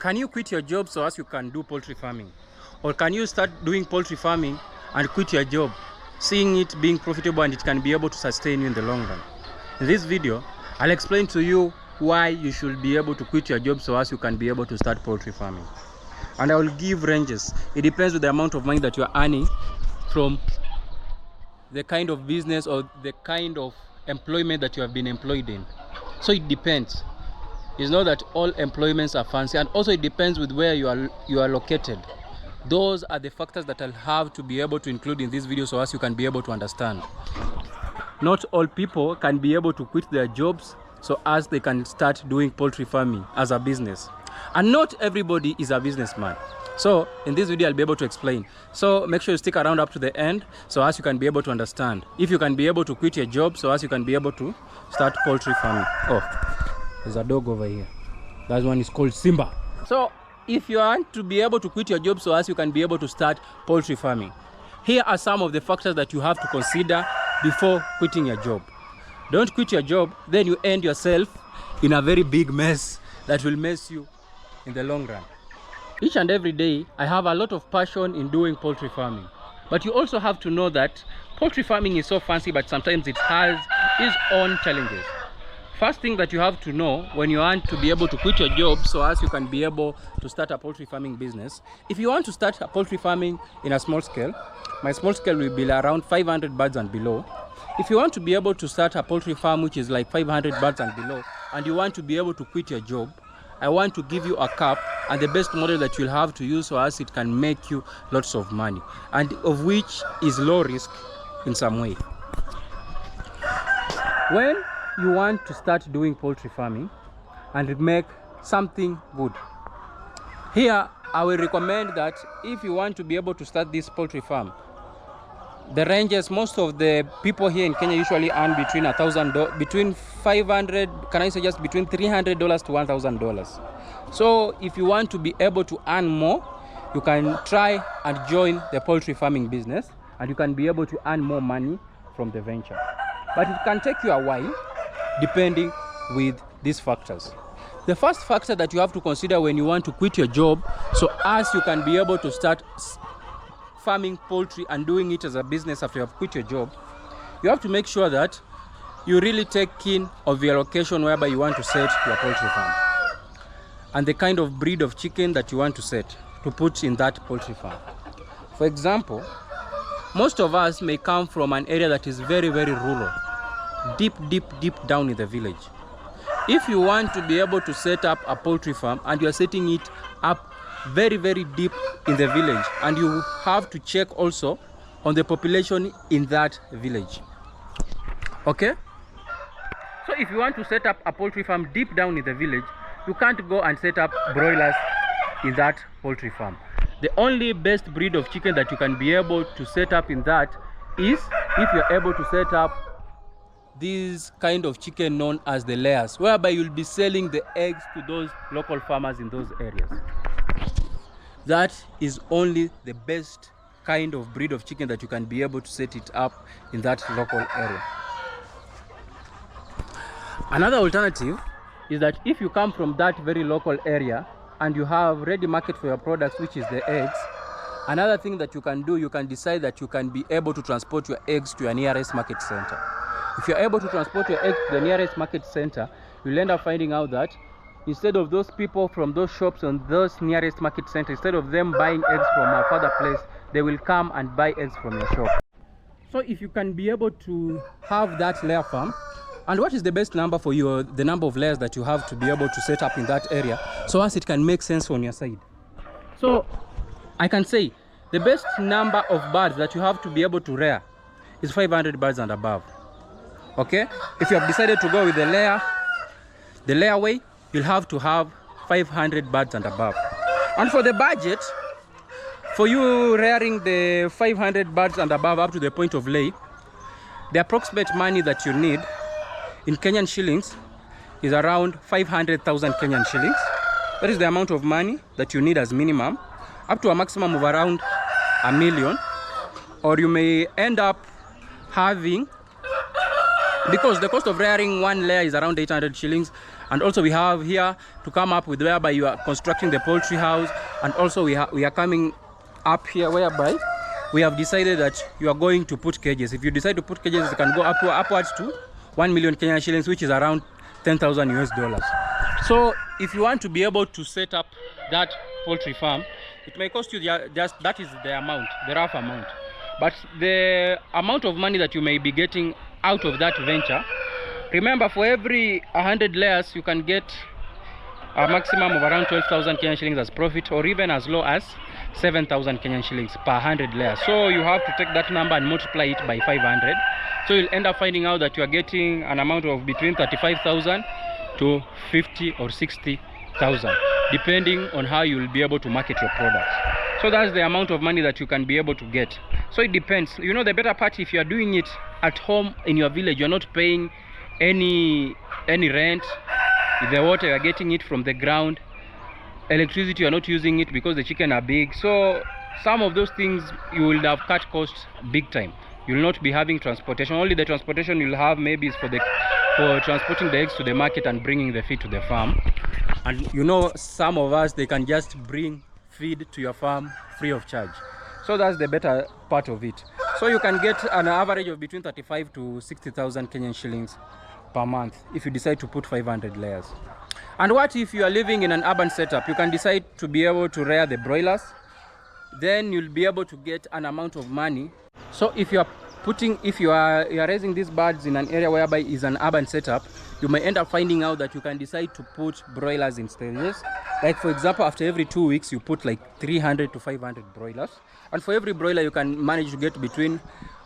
Can you quit your job so as you can do poultry farming? Or can you start doing poultry farming and quit your job, seeing it being profitable and it can be able to sustain you in the long run? In this video, I'll explain to you why you should be able to quit your job so as you can be able to start poultry farming. And I will give ranges. It depends on the amount of money that you are earning from the kind of business or the kind of employment that you have been employed in. So it depends. It's not that all employments are fancy, and also it depends with where you are located. Those are the factors that I'll have to be able to include in this video so as you can be able to understand. Not all people can be able to quit their jobs so as they can start doing poultry farming as a business. And not everybody is a businessman. So in this video I'll be able to explain. So make sure you stick around up to the end so as you can be able to understand. If you can be able to quit your job so as you can be able to start poultry farming. Oh, there's a dog over here. That one is called Simba. So if you want to be able to quit your job so as you can be able to start poultry farming, here are some of the factors that you have to consider before quitting your job. Don't quit your job, then you end yourself in a very big mess that will mess you in the long run. Each and every day, I have a lot of passion in doing poultry farming. But you also have to know that poultry farming is so fancy, but sometimes it has its own challenges. First thing that you have to know when you want to be able to quit your job so as you can be able to start a poultry farming business. If you want to start a poultry farming in a small scale, my small scale will be around 500 birds and below. If you want to be able to start a poultry farm which is like 500 birds and below, and you want to be able to quit your job, I want to give you a cap and the best model that you'll have to use so as it can make you lots of money, and of which is low risk in some way. When you want to start doing poultry farming and make something good, here I will recommend that if you want to be able to start this poultry farm, the ranges, most of the people here in Kenya usually earn between between $500, can I suggest between $300 to $1,000. So if you want to be able to earn more, you can try and join the poultry farming business, and you can be able to earn more money from the venture. But it can take you a while depending with these factors. The first factor that you have to consider when you want to quit your job so as you can be able to start farming poultry and doing it as a business after you have quit your job, you have to make sure that you really take keen of your location whereby you want to set your poultry farm and the kind of breed of chicken that you want to set to put in that poultry farm. For example, most of us may come from an area that is very, very rural, deep down in the village. If you want to be able to set up a poultry farm and you are setting it up very, very deep in the village, and you have to check also on the population in that village. Okay, so if you want to set up a poultry farm deep down in the village, you can't go and set up broilers in that poultry farm. The only best breed of chicken that you can be able to set up in that is if you're able to set up this kind of chicken known as the layers, whereby you'll be selling the eggs to those local farmers in those areas. That is only the best kind of breed of chicken that you can be able to set it up in that local area. Another alternative is that if you come from that very local area and you have ready market for your products, which is the eggs, another thing that you can do, you can decide that you can be able to transport your eggs to your nearest market center. If you're able to transport your eggs to the nearest market center, you'll end up finding out that instead of those people from those shops on those nearest market centers, instead of them buying eggs from a further place, they will come and buy eggs from your shop. So if you can be able to have that layer farm, and what is the best number for you, the number of layers that you have to be able to set up in that area so as it can make sense on your side. So I can say the best number of birds that you have to be able to rear is 500 birds and above. Okay, if you have decided to go with the layer way, you'll have to have 500 birds and above. And for the budget, for you rearing the 500 birds and above up to the point of lay, the approximate money that you need in Kenyan shillings is around 500,000 Kenyan shillings. That is the amount of money that you need as minimum, up to a maximum of around $1 million. Or you may end up having, because the cost of rearing one layer is around 800 shillings, And also we have here to come up with whereby you are constructing the poultry house. And also we are coming up here whereby we have decided that you are going to put cages. If you decide to put cages, it can go upwards to 1 million Kenyan shillings, which is around 10,000 US dollars. So if you want to be able to set up that poultry farm, it may cost you just, that is the amount, the rough amount. But the amount of money that you may be getting out of that venture, remember, for every 100 layers, you can get a maximum of around 12,000 Kenyan shillings as profit, or even as low as 7,000 Kenyan shillings per 100 layers. So you have to take that number and multiply it by 500. So you'll end up finding out that you are getting an amount of between 35,000 to 50 or 60,000, depending on how you will be able to market your products. So that's the amount of money that you can be able to get. So it depends. You know, the better part, if you are doing it at home in your village, you're not paying any rent. The water, you are getting it from the ground. Electricity, you are not using it because the chicken are big. So some of those things you will have cut costs big time. You will not be having transportation. Only the transportation you'll have maybe is for transporting the eggs to the market and bringing the feed to the farm. And you know, some of us, they can just bring feed to your farm free of charge. So that's the better part of it. So you can get an average of between 35 to 60,000 Kenyan shillings per month if you decide to put 500 layers. And what if you are living in an urban setup? You can decide to be able to rear the broilers. Then you'll be able to get an amount of money. So if you are raising these birds in an area whereby is an urban setup, you may end up finding out that you can decide to put broilers in stages. Like for example, after every 2 weeks, you put like 300 to 500 broilers. And for every broiler, you can manage to get between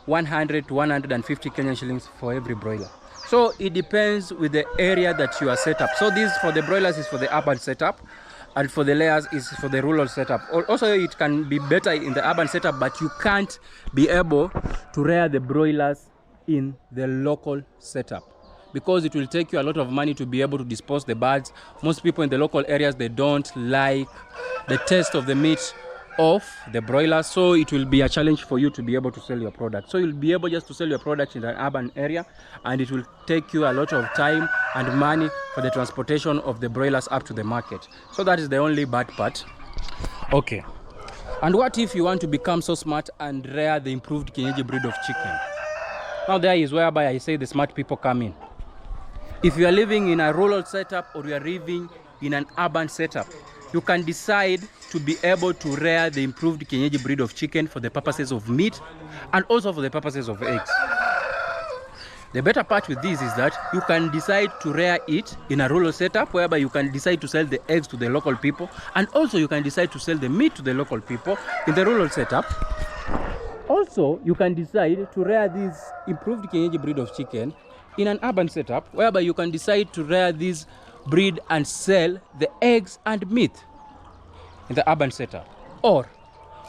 100 to 150 Kenyan shillings for every broiler. So it depends with the area that you are set up. So this for the broilers is for the urban setup, and for the layers is for the rural setup. Also, it can be better in the urban setup, but you can't be able to rear the broilers in the local setup because it will take you a lot of money to be able to dispose the birds. Most people in the local areas, they don't like the taste of the meat of the broiler, so it will be a challenge for you to be able to sell your product. So you'll be able just to sell your product in an urban area, and it will take you a lot of time and money for the transportation of the broilers up to the market. So that is the only bad part. Okay, and what if you want to become so smart and rear the improved Kienyeji breed of chicken? Now there is whereby I say the smart people come in. If you are living in a rural setup or you are living in an urban setup, you can decide to be able to rear the improved Kienyeji breed of chicken for the purposes of meat and also for the purposes of eggs. The better part with this is that you can decide to rear it in a rural setup whereby you can decide to sell the eggs to the local people, and also you can decide to sell the meat to the local people in the rural setup. Also, you can decide to rear this improved Kienyeji breed of chicken in an urban setup whereby you can decide to rear this breed and sell the eggs and meat in the urban setup. Or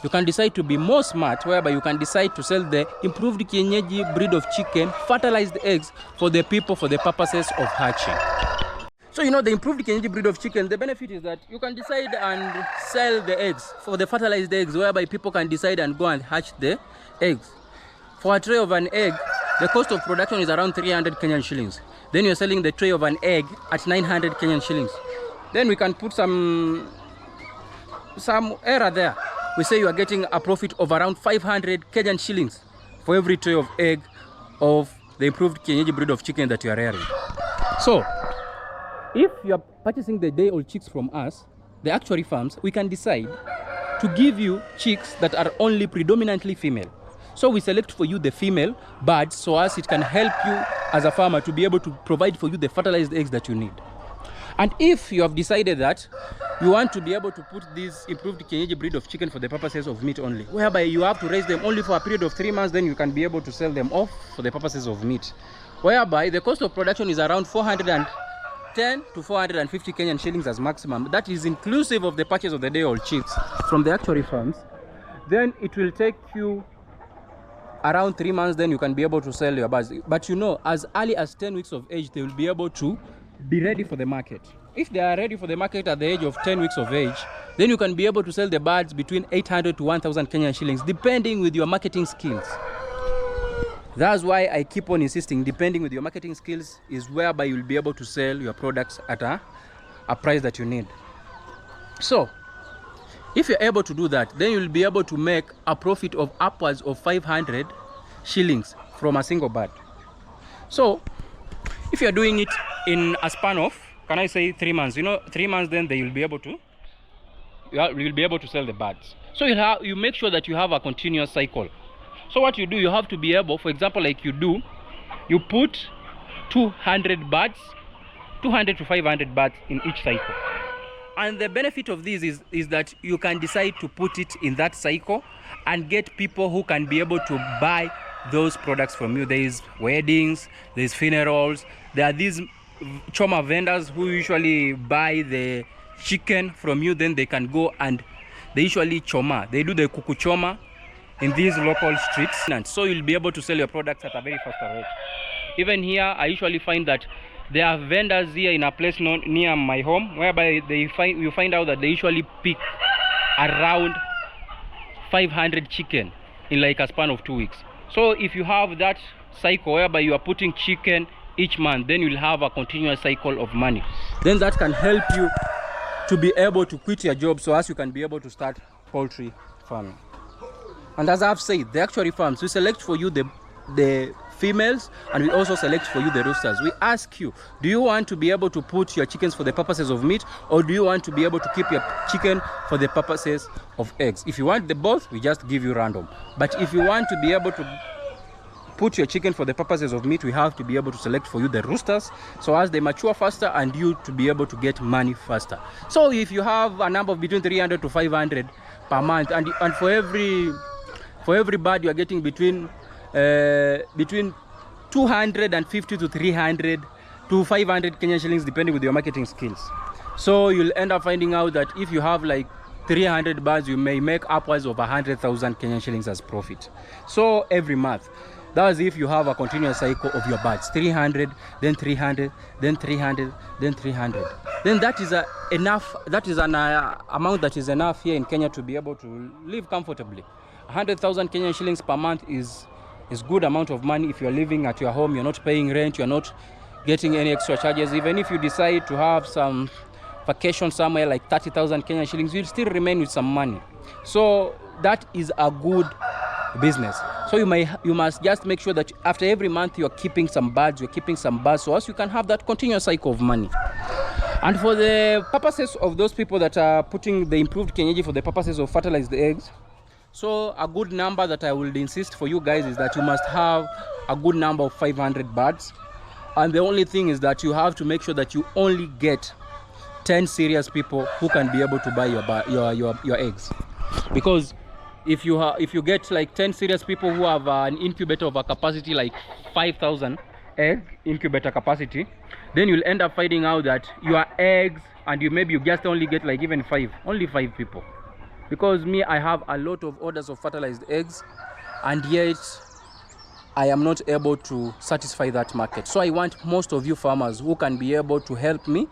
you can decide to be more smart whereby you can decide to sell the improved Kienyeji breed of chicken, fertilized eggs for the people for the purposes of hatching. So you know, the improved Kienyeji breed of chicken, the benefit is that you can decide and sell the eggs for the fertilized eggs whereby people can decide and go and hatch the eggs. For a tray of an egg, the cost of production is around 300 Kenyan shillings. Then you're selling the tray of an egg at 900 Kenyan shillings. Then we can put some error there. We say you are getting a profit of around 500 Kenyan shillings for every tray of egg of the improved Kienyeji breed of chicken that you are rearing. So, if you are purchasing the day-old chicks from us, the actuary farms, we can decide to give you chicks that are only predominantly female. So we select for you the female birds so as it can help you as a farmer to be able to provide for you the fertilized eggs that you need. And if you have decided that you want to be able to put this improved Kienyeji breed of chicken for the purposes of meat only, whereby you have to raise them only for a period of 3 months, then you can be able to sell them off for the purposes of meat, whereby the cost of production is around 410 to 450 Kenyan shillings as maximum. That is inclusive of the purchase of the day-old chicks from the actuary farms. Then it will take you around 3 months, then you can be able to sell your birds. But you know, as early as 10 weeks of age, they will be able to be ready for the market. If they are ready for the market at the age of 10 weeks of age, then you can be able to sell the birds between 800 to 1,000 Kenyan shillings, depending with your marketing skills. That's why I keep on insisting, depending with your marketing skills, is whereby you'll be able to sell your products at a price that you need. So if you're able to do that, then you'll be able to make a profit of upwards of 500 shillings from a single bird. So if you're doing it in a span of, can I say 3 months, 3 months, then you'll be able to sell the birds. So you make sure that you have a continuous cycle. So what you do, you have to be able, for example, like you put 200 birds, 200 to 500 birds in each cycle. And the benefit of this is that you can decide to put it in that cycle and get people who can be able to buy those products from you. There is weddings, there's funerals, there are these choma vendors who usually buy the chicken from you, then they can go and they usually choma. They do the kuku choma in these local streets, and so you'll be able to sell your products at a very faster rate. Even here, I usually find that there are vendors here in a place near my home, whereby you find out that they usually pick around 500 chicken in like a span of 2 weeks. So if you have that cycle whereby you are putting chicken each month, then you'll have a continuous cycle of money. Then that can help you to be able to quit your job so as you can be able to start poultry farming. And as I've said, the actuary farms, we select for you the females, and we also select for you the roosters. We ask you, do you want to be able to put your chickens for the purposes of meat, or do you want to be able to keep your chicken for the purposes of eggs? If you want the both, we just give you random. But if you want to be able to put your chicken for the purposes of meat, we have to be able to select for you the roosters, so as they mature faster and you to be able to get money faster. So if you have a number of between 300 to 500 per month, and for every bird you are getting between 250 to 300 to 500 Kenyan shillings, depending with your marketing skills. So you'll end up finding out that if you have like 300 birds, you may make upwards of 100,000 Kenyan shillings as profit. So every month, that's if you have a continuous cycle of your birds, 300, then 300, then 300, then 300. Then that is enough. That is an amount that is enough here in Kenya to be able to live comfortably. 100,000 Kenyan shillings per month is good amount of money. If you're living at your home, you're not paying rent, you're not getting any extra charges. Even if you decide to have some vacation somewhere, like 30,000 Kenyan shillings, you'll still remain with some money. So that is a good business. So you must just make sure that after every month you're keeping some birds, so as you can have that continuous cycle of money. And for the purposes of those people that are putting the improved Kienyeji for the purposes of fertilized eggs, so a good number that I will insist for you guys is that you must have a good number of 500 birds. And the only thing is that you have to make sure that you only get 10 serious people who can be able to buy your eggs. Because if you get like 10 serious people who have an incubator of a capacity like 5,000 egg incubator capacity, then you'll end up finding out that your eggs, and you just only get like even only 5 people. Because me, I have a lot of orders of fertilized eggs, and yet I am not able to satisfy that market. So I want most of you farmers who can be able to help me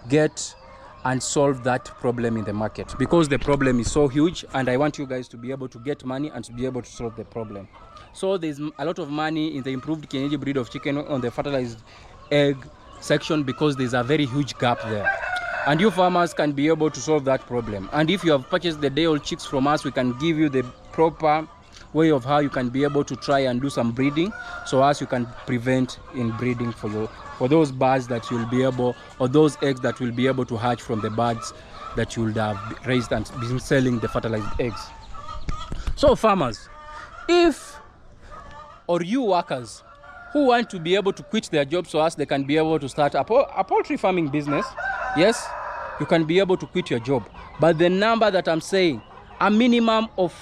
get and solve that problem in the market, because the problem is so huge, and I want you guys to be able to get money and to be able to solve the problem. So there's a lot of money in the improved Kienyeji breed of chicken on the fertilized egg section, because there's a very huge gap there. And you farmers can be able to solve that problem. And if you have purchased the day-old chicks from us, we can give you the proper way of how you can be able to try and do some breeding, so as you can prevent inbreeding for those birds that you'll be able, or those eggs that will be able to hatch from the birds that you'll have raised and been selling the fertilized eggs. So farmers, or you workers who want to be able to quit their jobs so as they can be able to start a poultry farming business, yes, you can be able to quit your job. But the number that I'm saying, a minimum of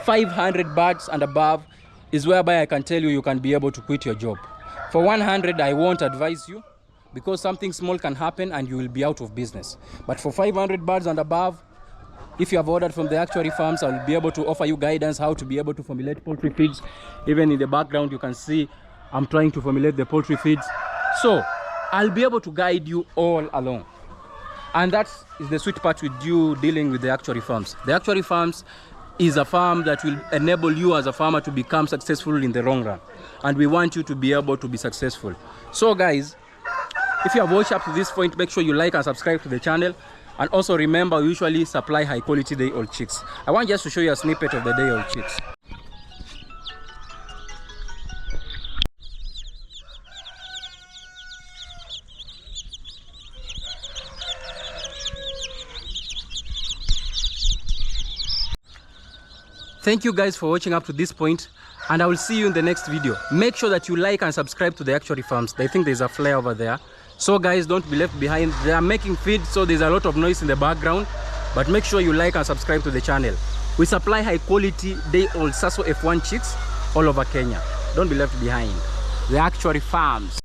500 birds and above, is whereby I can tell you can be able to quit your job. For 100, I won't advise you, because something small can happen and you will be out of business. But for 500 birds and above, if you have ordered from the actuary farms, I will be able to offer you guidance how to be able to formulate poultry feeds. Even in the background, you can see I'm trying to formulate the poultry feeds. So I'll be able to guide you all along. And that is the sweet part with you dealing with the actuary farms. The actuary farms is a farm that will enable you as a farmer to become successful in the long run. And we want you to be able to be successful. So guys, if you have watched up to this point, make sure you like and subscribe to the channel. And also remember, we usually supply high quality day-old chicks. I want just to show you a snippet of the day-old chicks. Thank you guys for watching up to this point, and I will see you in the next video. Make sure that you like and subscribe to the Actuary Farms. I think there's a flare over there. So guys, don't be left behind. They are making feed, so there's a lot of noise in the background, but make sure you like and subscribe to the channel. We supply high quality day-old Saso F1 chicks all over Kenya. Don't be left behind. The Actuary Farms.